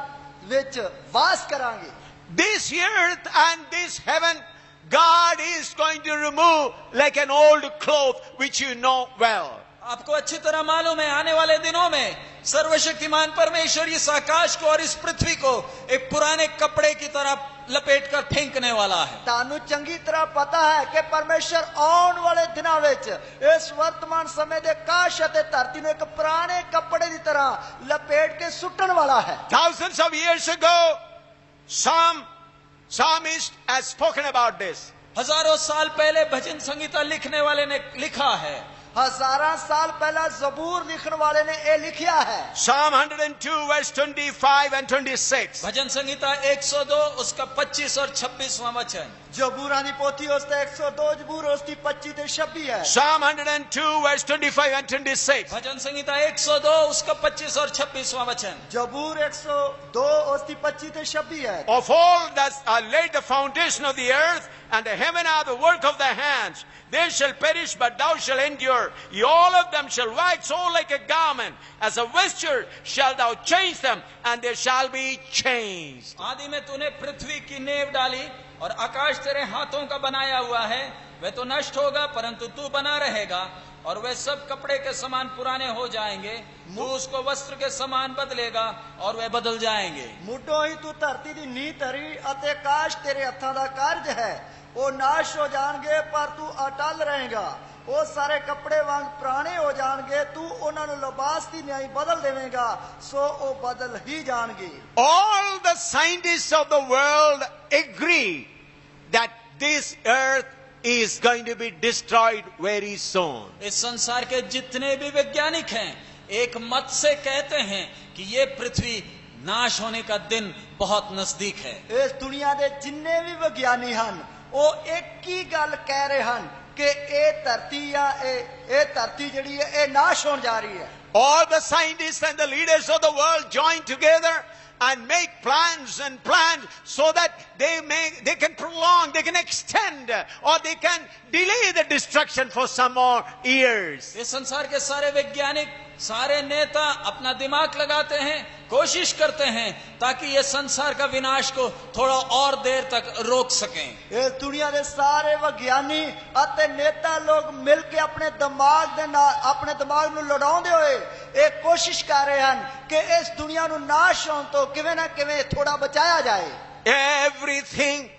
विच वास करांगे। This earth and this heaven, God is going to remove like an old cloth which you know well. आपको अच्छी तरह मालूम है, आने वाले दिनों में सर्वशक्तिमान परमेश्वर इस आकाश को और इस पृथ्वी को एक पुराने कपड़े की तरह लपेट कर फेंकने वाला है। तानू चंगी तरह पता है कि परमेश्वर आउण वाले दिनां विच इस वर्तमान समय दे आकाश अते धरती नूं एक पुराने कपड़े की तरह लपेट के सुट्टण वाला है। Thousands of years ago, some psalmist has spoken about this. हजारों साल पहले भजन संगीता लिखने वाले ने लिखा है। हजारा साल पहला जबूर लिखने वाले ने ये लिखा है। Psalm 102 verse 25 and 26. भजन संगीता 102 उसका 25 और 26वां वचन। जबूरां दी पोथी उसते 102 जबूर उसकी 25 ते 26 है। Psalm 102 verse 25 and 26. भजन संगीता 102 उसका 25 और 26वां वचन। जबूर 102 उसकी 25 ते 26 है। Of all that are laid the foundation of the earth, and the heaven are the work of thy hands. They shall perish, but thou shalt endure. All of them shall wax old like a garment. As a vesture shalt thou change them, and they shall be changed. आदि में तूने पृथ्वी की नींव डाली और आकाश तेरे हाथों का बनाया हुआ है। वह तो नष्ट होगा परंतु तू बना रहेगा, और वे सब कपड़े के समान पुराने हो जाएंगे। तू उसको वस्त्र के समान बदलेगा और वे बदल जाएंगे। मुड्डो ही तू धरती दी नींह धरी अते आकाश तेरे हत्थां दा कार्य है। वो नाश हो जाएंगे पर तू अटल रहेगा। वो सारे कपड़े वांग पुराने हो जाएंगे, तू उन्हां नूं लिबास दी न्याय बदल देवेगा, सो वो बदल ही जाएंगे। All the scientists of the world agree that this earth is going to be destroyed very soon. इस संसार के जितने भी वैज्ञानिक हैं एक मत से कहते हैं कि ये पृथ्वी नाश होने का दिन बहुत नजदीक है। इस दुनिया दे जिन्ने भी विज्ञानी हन वो एक ही गल कह रहे हन कि ये धरती या ये धरती जिहड़ी है ये नाश होने जा रही है। All the scientists and the leaders of the world join together and make plans so that they can prolong, they can extend, or they can delay the destruction for some more years. इस संसार के सारे वैज्ञानिक सारे नेता अपना दिमाग लगाते हैं, कोशिश करते हैं ताकि ये संसार का विनाश को थोड़ा और देर तक रोक सकें। इस दुनिया के सारे विज्ञानी अते नेता लोग मिलके अपने दिमाग ਨੂੰ ਲੜਾਉਂਦੇ ਹੋਏ ਇਹ ਕੋਸ਼ਿਸ਼ ਕਰ ਰਹੇ ਹਨ ਕਿ ਇਸ ਦੁਨੀਆ ਨੂੰ ਨਾਸ਼ ਹੋਣ ਤੋਂ ਕਿਵੇਂ ਨਾ ਕਿਵੇਂ ਥੋੜਾ ਬਚਾਇਆ ਜਾਏ। Everything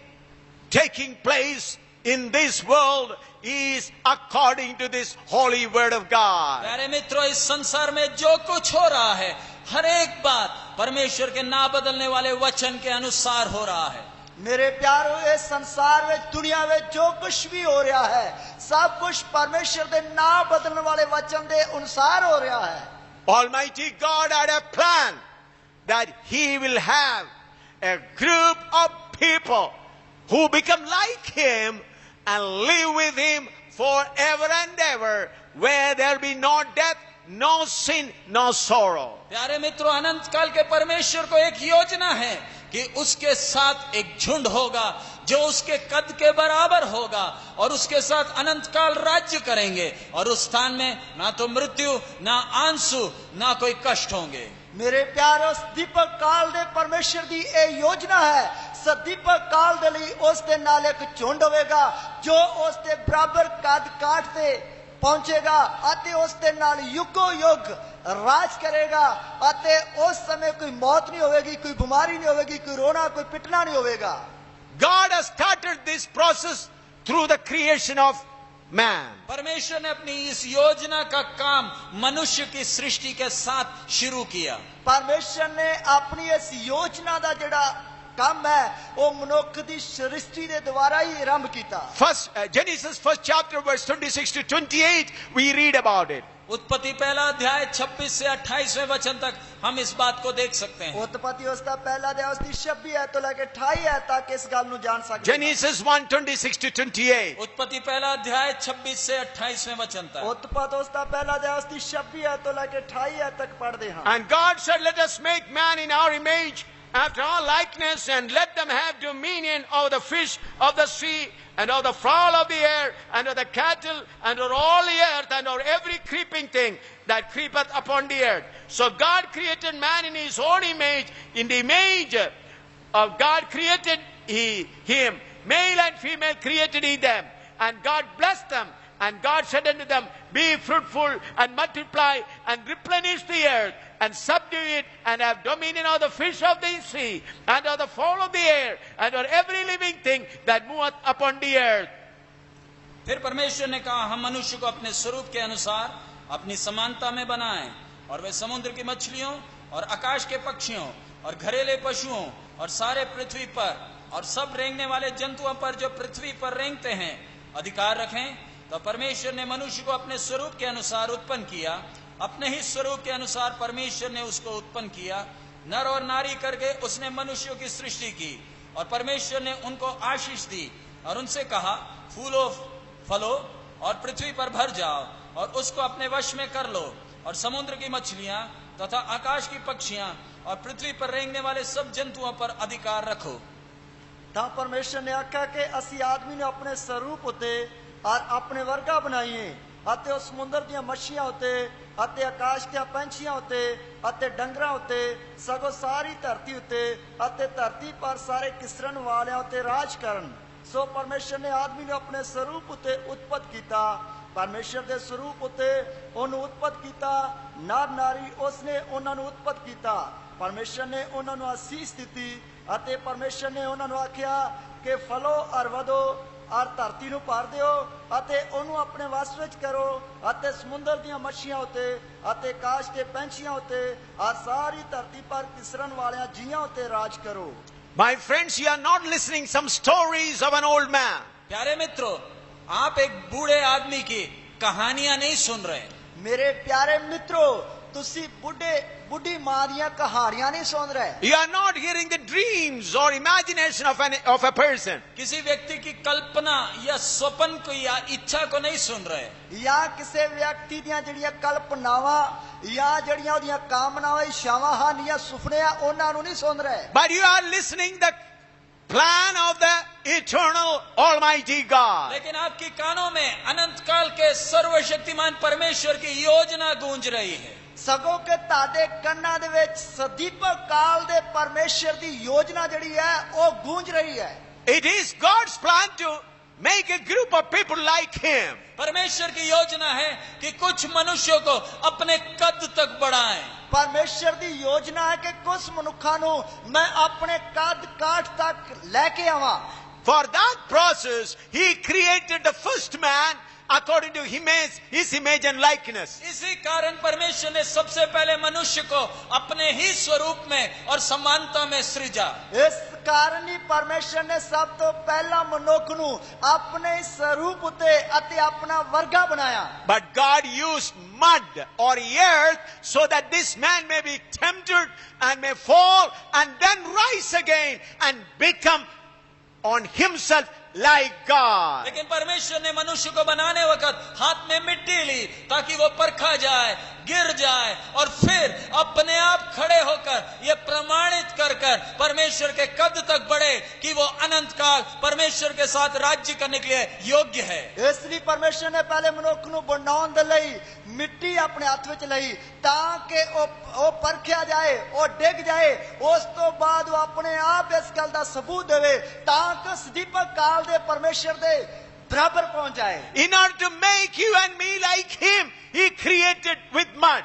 taking place in this world is according to this holy word of God. प्यारे मित्रों, इस संसार में जो कुछ हो रहा है हर एक बात परमेश्वर के ना बदलने वाले वचन के अनुसार हो रहा है। मेरे प्यारो, इस संसार में दुनिया में जो कुछ भी हो रहा है सब कुछ परमेश्वर के ना बदलने वाले वचन के अनुसार हो रहा है। Almighty God had a plan that He will have a group of people who become like Him and live with Him forever and ever, where there be no death, no sin, no sorrow. प्यारे मित्रों, अनंत काल के परमेश्वर को एक योजना है कि उसके साथ एक झुंड होगा जो उसके कद के बराबर होगा और उसके साथ अनंत काल राज्य करेंगे और उस स्थान में ना तो मृत्यु, ना आंसू, ना कोई कष्ट होंगे। मेरे प्यारो, दीपक काल दे परमेश्वर दी ए योजना है। सदीपक काल दे लई उस दे नाल एक झुंड होवेगा जो उस दे बराबर कद काटते पहुंचेगा अते उस दे नाल युगो युग राज करेगा अते उस समय कोई मौत नहीं होगी, कोई बीमारी नहीं होगी, कोई रोना, कोई पिटना नहीं होगा। God has started this process through the creation of man. परमेश्वर ने अपनी इस योजना का काम मनुष्य की सृष्टि के साथ शुरू किया। परमेश्वर ने अपनी इस योजना का जिहड़ा काम है वो मनुख की सृष्टि के द्वारा ही आरंभ किया। Genesis 1st chapter verse 26 to 28 we read about it. उत्पत्ति पहला अध्याय 26 से 28वें वचन तक हम इस बात को देख सकते हैं। उत्पत्ति उसका पहला अध्याय उसकी 26 है तो लेके 28 है ताकि इस गल ਨੂੰ जान सके। Genesis 1:26 to 28. उत्पत्ति पहला अध्याय 26 से 28वें वचन तक। उत्पत्ति उसका पहला अध्याय उसकी 26 है तो लेके 28 है तक पढ़ते हैं। And God said, let us make man in our image, after our likeness, and let them have dominion over the fish of the sea, and over the fowl of the air, and over the cattle, and over all the earth, and over every creeping thing that creepeth upon the earth. So God created man in His own image. In the image of God created He him. Male and female created He them. And God blessed them. And God said unto them, be fruitful and multiply and replenish the earth and subdue it and have dominion of the fish of the sea and of the fowl of the air and of every living thing that moveth upon the earth. फिर परमेश्वर ने कहा, हम मनुष्य को अपने स्वरूप के अनुसार अपनी समानता में बनाएं और वे समुद्र की मछलियों और आकाश के पक्षियों और घरेले पशुओं और सारे पृथ्वी पर और सब रेंगने वाले जंतुओं पर जो पृथ्वी पर रेंगते हैं अधिकार रखें। तो परमेश्वर ने मनुष्य को अपने स्वरूप के अनुसार उत्पन्न किया, अपने ही स्वरूप के अनुसार परमेश्वर ने उसको उत्पन्न किया, नर और नारी करके उसने मनुष्यों की सृष्टि की। और परमेश्वर ने उनको आशीष दी और उनसे कहा, फूलो फलो और पृथ्वी पर भर जाओ और उसको अपने वश में कर लो और समुद्र की मछलियां तथा आकाश की पक्षियां और पृथ्वी पर रेंगने वाले सब जंतुओं पर अधिकार रखो। ਤਾਂ परमेश्वर ने आख्या कि असी आदमी ने अपने स्वरूप उते और अपने वर्गा बनाइए अते उस समुद्र दियां मछलियां उते अते आकाश दियां पंछियां उते अते डंगरां उते सगो सारी धरती उते अते धरती पर सारे किसरन वालियां उते राज करन। सो परमेश्वर ने आदमी ने अपने स्वरूप उते उत्पत्त किया। परमेश्वर के स्वरूप उते उन्होंने उत्पत्त किया, नर नारी उसने उन्होंने उत्पत्त किया। परमेश्वर ने उन्होंने आशीष दी अते परमेश्वर ने उन्होंने आख्या कि फलो और वधो और धरती नूं भर दिओ अते उन्होंने अपने वश विच करो अते समुद्र दीयां मछलियां उते अते आकाश के पंछियां उते और सारी धरती पर तिसरन वालियां जीवां उते राज करो। My friends, you are not listening some stories of an old man. प्यारे मित्रों, आप एक बूढ़े आदमी की कहानियां नहीं सुन रहे। मेरे प्यारे मित्रों, तुसी बुढ़ी मां दियां कहानियां नहीं सुन रहे। You are not hearing the dreams or imagination of a person. किसी व्यक्ति की कल्पना या स्वप्न को या इच्छा को नहीं सुन रहे। या किसी व्यक्ति दियां जड़ियां कल्पनावां या जड़ियां ओदियां कामनावां इच्छावां हन या सुपने आ उन्हां नूं नहीं सुन रहे। But you are listening the plan of the eternal Almighty God. लेकिन आपकी कानों में अनंत काल के सर्वशक्तिमान परमेश्वर की योजना गूंज रही है। ਸਗੋਂ ਕਿ ਤੁਹਾਡੇ ਕੰਨਾਂ ਦੇ ਵਿੱਚ ਸਦੀਪਕ ਕਾਲ ਦੇ ਪਰਮੇਸ਼ਰ ਦੀ ਯੋਜਨਾ ਜਿਹੜੀ ਹੈ ਉਹ ਗੂੰਜ ਰਹੀ ਹੈ। It is God's plan to make a group of people like him. परमेश्वर की योजना है कि कुछ मनुष्यों को अपने कद तक बढ़ाएं। ਪਰਮੇਸ਼ਰ ਦੀ ਯੋਜਨਾ ਹੈ ਕਿ ਕੁਝ ਮਨੁੱਖਾਂ ਨੂੰ ਮੈਂ ਆਪਣੇ ਕੱਦ ਕਾਠ ਤੱਕ ਲੈ ਕੇ ਆਵਾਂ। For that process, he created the first man according to his image and likeness. इसी कारण परमेश्वर ने सबसे पहले मनुष्य को अपने ही स्वरूप में और समानता में सृजा। ਇਸ ਕਾਰਨ ਹੀ ਪਰਮੇਸ਼ਰ ਨੇ ਸਭ ਤੋਂ ਪਹਿਲਾਂ ਮਨੁੱਖ ਨੂੰ ਆਪਣੇ ਸਰੂਪ ਉਤੇ ਅਤੇ ਆਪਣਾ ਵਰਗਾ ਬਣਾਇਆ। But God used mud or earth so that this man may be tempted and may fall and then rise again and become on himself like God. लेकिन परमेश्वर ने मनुष्य को बनाने वक्त हाथ में मिट्टी ली ताकि वो परखा जाए, गिर जाए और फिर अपने आप खड़े होकर ये प्रमाणित कर कर परमेश्वर के कद तक बढ़े कि वो अनंत काल परमेश्वर के साथ राज्य करने के लिए योग्य है। ਇਸ ਲਈ ਪਰਮੇਸ਼ਰ ਨੇ ਪਹਿਲੇ ਮਨੁੱਖ ਨੂੰ ਬਣਾਉਣ ਦੇ ਲਈ ਮਿੱਟੀ ਆਪਣੇ ਹੱਥ ਵਿੱਚ ਲਈ ਤਾਂ ਕਿ ਉਹ ਪਰਖਿਆ ਜਾਏ, ਉਹ ਡਿੱਗ ਜਾਏ, ਉਸ ਤੋਂ ਬਾਅਦ ਉਹ ਆਪਣੇ ਆਪ ਇਸ ਗੱਲ ਦਾ ਸਬੂਤ ਦੇਵੇ ਤਾਂ ਕਿ ਸਦੀਪਕ ਕਾਲ ਦੇ ਪਰਮੇਸ਼ਰ ਦੇ ਬਰਾਬਰ ਪਹੁੰਚ ਜਾਏ। In order to make you and me like him, he created with mud.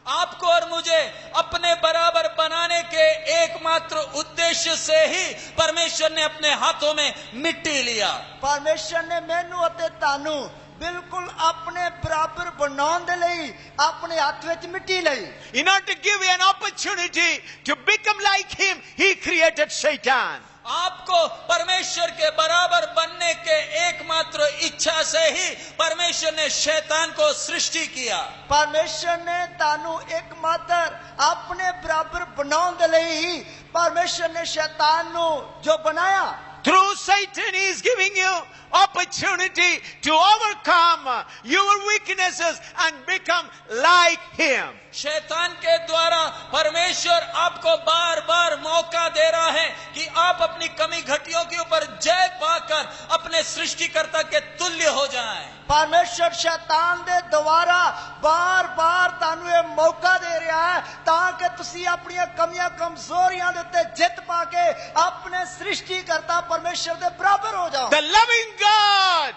आपको और मुझे अपने बराबर बनाने के एकमात्र उद्देश्य से ही परमेश्वर ने अपने हाथों में मिट्टी लिया। ਪਰਮੇਸ਼ਰ ਨੇ ਮੈਨੂੰ ਅਤੇ ਤੁਹਾਨੂੰ ਬਿਲਕੁਲ ਆਪਣੇ ਬਰਾਬਰ ਬਣਾਉਣ ਦੇ ਲਈ ਆਪਣੇ ਹੱਥ ਵਿੱਚ ਮਿੱਟੀ ਲਈ। In order to give you an opportunity to become like him, he created Satan. आपको परमेश्वर के बराबर बनने के एकमात्र इच्छा से ही परमेश्वर ने शैतान को सृष्टि किया। ਪਰਮੇਸ਼ਰ ਨੇ ਤੁਹਾਨੂੰ ਇੱਕਮਾਤਰ ਆਪਣੇ ਬਰਾਬਰ ਬਣਾਉਣ ਦੇ ਲਈ ਹੀ ਪਰਮੇਸ਼ਰ ਨੇ ਸ਼ੈਤਾਨ ਨੂੰ ਜੋ ਬਣਾਇਆ। Through Satan, he is giving you opportunity to overcome your weaknesses and become like him. शैतान के द्वारा परमेश्वर आपको बार बार मौका दे रहा है कि आप अपनी कमी घटियों के ऊपर जय पाकर अपने सृष्टिकर्ता के तुल्य हो जाएं। ਪਰਮੇਸ਼ਰ ਸ਼ੈਤਾਨ ਦੇ ਦੁਆਰਾ ਬਾਰ-ਬਾਰ ਤੁਹਾਨੂੰ ਇਹ ਮੌਕਾ ਦੇ ਰਿਹਾ ਹੈ ਤਾਂ ਕਿ ਤੁਸੀਂ ਆਪਣੀਆਂ ਕਮੀਆਂ ਕਮਜ਼ੋਰੀਆਂ ਦੇ ਉੱਤੇ ਜਿੱਤ ਪਾ ਕੇ ਆਪਣੇ ਸ੍ਰਿਸ਼ਟੀਕਰਤਾ ਪਰਮੇਸ਼ਰ ਦੇ ਬਰਾਬਰ ਹੋ ਜਾਓ। The loving God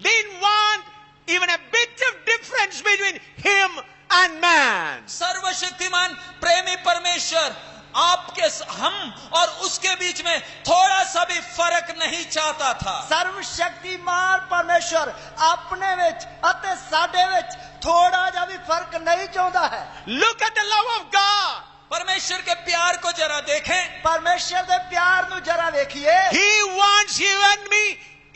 didn't want even a bit of difference between him and man. सर्वशक्तिमान प्रेमी परमेश्वर आपके हम और उसके बीच में थोड़ा सा भी फर्क नहीं चाहता था। ਸਰਵਸ਼ਕਤੀਮਾਨ ਪਰਮੇਸ਼ਰ ਆਪਣੇ ਵਿੱਚ ਅਤੇ ਸਾਡੇ ਵਿੱਚ ਥੋੜਾ ਜਿਹਾ ਵੀ ਫਰਕ ਨਹੀਂ ਚਾਹੁੰਦਾ ਹੈ। Look at the love of God. परमेश्वर के प्यार को जरा देखें। ਪਰਮੇਸ਼ਰ ਦੇ ਪਿਆਰ ਨੂੰ ਜਰਾ ਵੇਖੀਏ। He wants you and me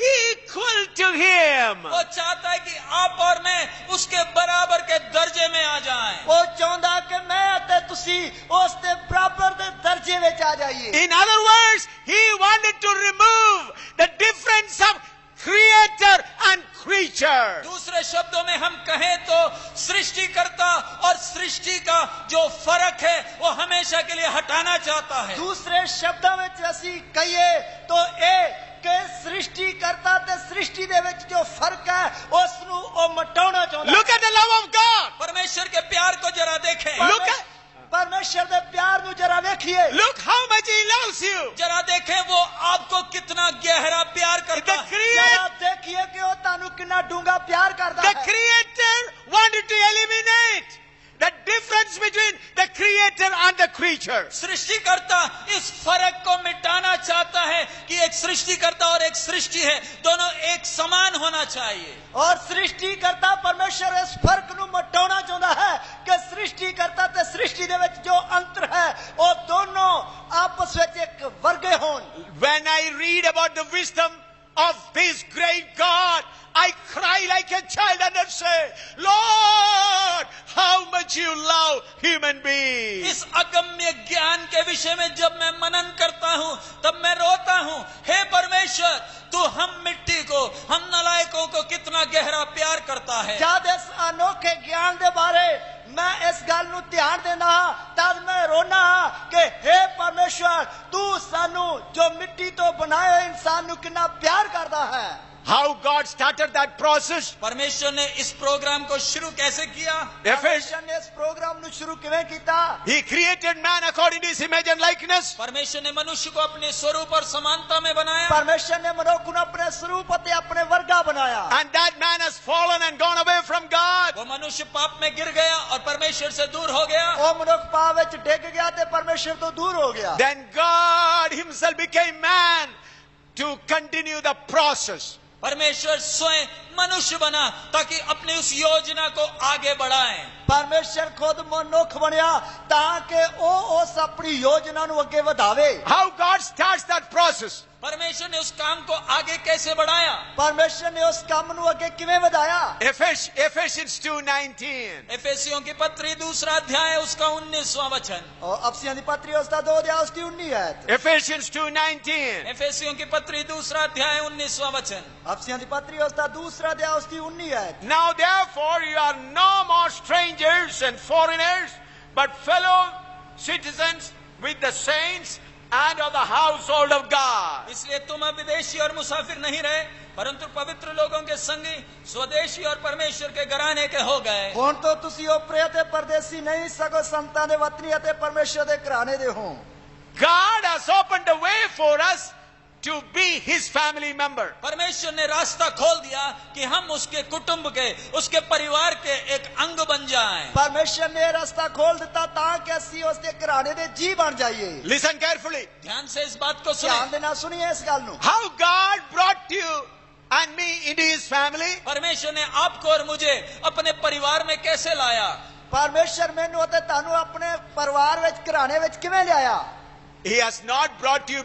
equal to him. वो चाहता है कि आप और मैं उसके बराबर के दर्जे में आ जाएं। ਉਹ ਚਾਹੁੰਦਾ ਕਿ ਮੈਂ ਅਤੇ ਤੁਸੀਂ ਉਸ ਦੇ ਬਰਾਬਰ ਦੇ ਦਰਜੇ ਵਿੱਚ ਆ ਜਾਈਏ। In other words, he wanted to remove the difference of creator and creature. दूसरे शब्दों में हम कहें तो सृष्टिकर्ता और सृष्टि का जो फर्क है वो हमेशा के लिए हटाना चाहता है। ਦੂਸਰੇ ਸ਼ਬਦਾਂ ਵਿੱਚ ਅਸੀਂ ਕਹੀਏ ਤਾਂ ਇਹ ਕਿ ਸ੍ਰਿਸ਼ਟੀਕਰਤਾ ਤੇ ਸ੍ਰਿਸ਼ਟੀ ਦੇ ਵਿੱਚ ਜੋ ਫਰਕ ਹੈ ਉਸ ਨੂੰ ਉਹ ਮਿਟਾਉਣਾ ਚਾਹੁੰਦਾ ਹੈ। Look at the love of God. परमेश्वर के प्यार को जरा देखें। Look at, ਪਰਮੇਸ਼ਰ ਦੇ ਪਿਆਰ ਨੂੰ ਜਰਾ ਵੇਖੀਏ। look how much he loves you. जरा देखें वो आपको कितना गहरा प्यार करता The है। creator, ਜਰਾ ਦੇਖੀਏ ਕਿ ਉਹ ਤੁਹਾਨੂੰ ਕਿੰਨਾ ਡੂੰਘਾ ਪਿਆਰ ਕਰਦਾ the ਹੈ। creator wanted to eliminate the difference between the creator and the creature. सृष्टिकर्ता इस फर्क को मिटाना चाहता है कि एक सृष्टिकर्ता और एक सृष्टि है, दोनों एक समान होना चाहिए। ਔਰ ਸ੍ਰਿਸ਼ਟੀਕਰਤਾ ਪਰਮੇਸ਼ਰ ਇਸ ਫਰਕ ਨੂੰ ਮਿਟਾਉਣਾ ਚਾਹੁੰਦਾ ਹੈ ਕਿ ਸ੍ਰਿਸ਼ਟੀਕਰਤਾ ਤੇ ਸ੍ਰਿਸ਼ਟੀ ਦੇ ਵਿੱਚ ਜੋ ਅੰਤਰ ਹੈ ਉਹ ਦੋਨੋਂ ਆਪਸ ਵਿੱਚ ਇੱਕ ਵਰਗੇ ਹੋਣ। When I read about the wisdom of this great God, I cry like a child and I say, Lord, how much you love human beings. इस अगम्य ज्ञान के विषय में जब मैं मनन करता हूँ तब मैं रोता हूँ, हे परमेश्वर तू हम मिट्टी को, हम नालायकों को कितना गहरा प्यार करता है। ਜਦ ਇਸ ਅਨੋਖੇ ਗਿਆਨ ਦੇ ਬਾਰੇ ਮੈਂ ਇਸ ਗੱਲ ਨੂੰ ਧਿਆਨ ਦੇਣਾ ਤਦ ਮੈਂ ਰੋਣਾ ਕਿ हे परमेश्वर ਤੂੰ ਸਾਨੂੰ ਜੋ ਮਿੱਟੀ ਤੋਂ ਬਣਾਏ ਹੋਏ ਇਨਸਾਨ ਨੂੰ ਕਿੰਨਾ ਪਿਆਰ ਕਰਦਾ ਹੈ। How God started that process? परमेश्वर ने इस प्रोग्राम को शुरू कैसे किया? परमेश्वर ने इस प्रोग्राम ਨੂੰ ਸ਼ੁਰੂ ਕਿਵੇਂ ਕੀਤਾ? He created man according to his image and likeness. परमेश्वर ने मनुष्य को अपने स्वरूप और समानता में बनाया, परमेश्वर ने ਮਨੁੱਖ ਨੂੰ ਆਪਣੇ ਸਰੂਪ ਅਤੇ ਆਪਣੇ ਵਰਗਾ ਬਣਾਇਆ। And that man has fallen and gone away from God. वो मनुष्य पाप में गिर गया और परमेश्वर से दूर हो गया। ਉਹ ਮਨੁੱਖ ਪਾਪ ਵਿੱਚ ਡਿੱਗ ਗਿਆ ਤੇ ਪਰਮੇਸ਼ਰ ਤੋਂ ਦੂਰ ਹੋ ਗਿਆ। Then God himself became man to continue the process. परमेश्वर स्वयं मनुष्य बना ताकि अपनी उस योजना को आगे बढ़ाएं। परमेश्वर खुद मनुष्य ਬਣਿਆ ਤਾਂ ਕਿ ਉਹ ਉਸ ਆਪਣੀ ਯੋਜਨਾ ਨੂੰ ਅੱਗੇ ਵਧਾਵੇ। How God starts that process? परमेश्वर ने उस काम को आगे कैसे बढ़ाया? परमेश्वर ने उस काम ਨੂੰ ਅੱਗੇ ਕਿਵੇਂ ਵਧਾਇਆ? Ephesians 2:19. एफेसियों की पत्री 2 अध्याय उसका 19वां वचन। और अफसियों की पत्री उसका 2 अध्याय उसकी 19 आयत। Ephesians 2:19. एफेसियों की पत्री 2 अध्याय 19वां वचन। अफसियों की पत्री उसका 2 अध्याय उसकी 19 आयत। Now therefore you are no more strangers and foreigners, but fellow citizens with the saints and of the household of God. इसलिए तुम अब विदेशी और मुसाफिर नहीं रहे, परंतु पवित्र लोगों के संगी, स्वदेशी और परमेश्वर के घराने के हो गए। ਹੁਣ ਤੋਂ ਤੁਸੀਂ ਓਪਰੇ ਤੇ ਪਰਦੇਸੀ ਨਹੀਂ ਸਗੋਂ ਸੰਤਾਂ ਦੇ ਵਤਨੀ ਅਤੇ ਪਰਮੇਸ਼ਰ ਦੇ ਘਰਾਣੇ ਦੇ ਹੋ। God has opened a way for us to be his family member. परमेश्वर ने रास्ता खोल दिया कि हम उसके कुटुंब के, उसके परिवार के एक अंग बन जाएं। परमेश्वर ने रास्ता खोल दिता ਤਾਂ ਕਿ ਅਸੀਂ ਉਸ ਦੇ ਘਰਾਣੇ ਦੇ ਜੀ ਬਣ ਜਾਈਏ। Listen carefully. ध्यान से इस बात को ਧਿਆਨ सुने। ਦੇ ਨਾਲ ਸੁਣੀਏ ਇਸ ਗੱਲ ਨੂੰ। How God brought you and me into his family? परमेश्वर ने आपको और मुझे अपने परिवार में कैसे लाया? परमेश्वर ਮੈਨੂੰ ਅਤੇ ਤੁਹਾਨੂੰ ਆਪਣੇ ਪਰਿਵਾਰ ਵਿੱਚ ਘਰਾਣੇ ਵਿੱਚ ਕਿਵੇਂ ਲਿਆਇਆ? He has not brought you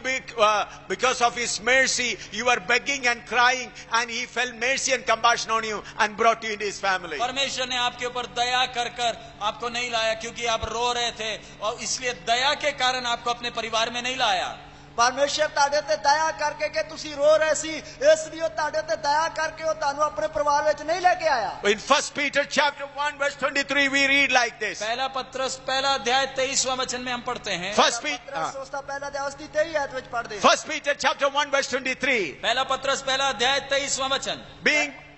because of his mercy. You were begging and crying, and he felt mercy and compassion on you and brought you into his family. परमेश्वर ने आपके ऊपर दया कर कर आपको नहीं लाया क्योंकि आप रो रहे थे और इसलिए दया के कारण आपको अपने परिवार में नहीं लाया। परमेश्वर ਤੁਹਾਡੇ ਤੇ ਦਇਆ ਕਰਕੇ ਕਿ ਤੁਸੀਂ ਰੋ ਰਹੇ ਸੀ ਇਸ ਲਈ ਉਹ ਤੁਹਾਡੇ ਤੇ ਦਇਆ ਕਰਕੇ ਉਹ ਤੁਹਾਨੂੰ ਆਪਣੇ ਪਰਿਵਾਰ ਵਿੱਚ ਨਹੀਂ ਲੈ ਕੇ ਆਇਆ। In 1 Peter chapter 1 verse 23 we read like this. पहला पत्रस पहला अध्याय 23वां वचन में हम पढ़ते हैं। 1 Peter उसका पहला अध्याय उसकी 23 आयत ਵਿੱਚ पढ़ते हैं। 1 Peter chapter 1 verse 23. पहला पत्रस पहला अध्याय 23वां वचन।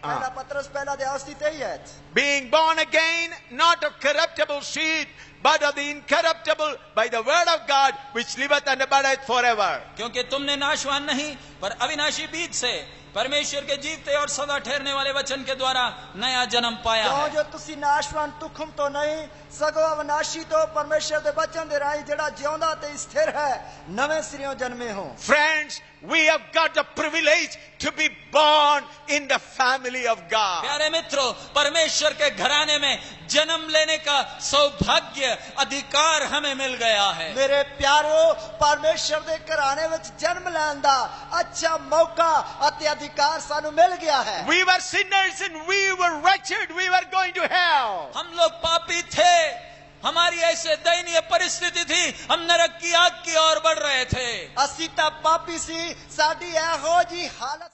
पहला पत्रस पहला अध्याय उसकी 23 आयत। Being born again, not of corruptible seed, but of the incorruptible by the word of God, which liveth and abideth forever. क्योंकि तुमने नाशवान नहीं पर अविनाशी बीज से परमेश्वर के जीवते और सदा ठहरने वाले वचन के द्वारा नया जन्म पाया है। जो ਤੁਸੀਂ ਨਾਸ਼ਵਾਨ ਤੁਖਮ ਤੋਂ ਨਹੀਂ ਸਗੋਂ ਅਵਿਨਾਸ਼ੀ ਤੋਂ ਪਰਮੇਸ਼ਰ ਦੇ ਬਚਨ ਦੇ ਰਾਹੀਂ ਜਿਹੜਾ ਜਿਉਂਦਾ ਤੇ ਸਥਿਰ ਹੈ ਨਵੇਂ ਸਿਰਿਓਂ ਜਨਮੇ ਹੋ। Friends, we have got the privilege to be born in the family of God. प्यारे मित्रों, परमेश्वर के घराने में जन्म लेने का सौभाग्य अधिकार हमें मिल गया है। ਮੇਰੇ ਪਿਆਰਿਓ ਪਰਮੇਸ਼ਰ ਦੇ ਘਰਾਣੇ ਵਿੱਚ ਜਨਮ ਲੈਣ ਦਾ ਅੱਛਾ ਮੌਕਾ ਅਤੇ ਅਧਿਕਾਰ ਸਾਨੂੰ ਮਿਲ ਗਿਆ ਹੈ। We were sinners and we were wretched. We were going to hell. हम लोग पापी थे, हमारी ऐसे दयनीय परिस्थिति थी, हम नरक की आग की ओर बढ़ रहे थे। ਅਸੀਂ ਤਾਂ ਪਾਪੀ ਸੀ ਸਾਡੀ ਇਹੋ ਜੀ ਹਾਲਤ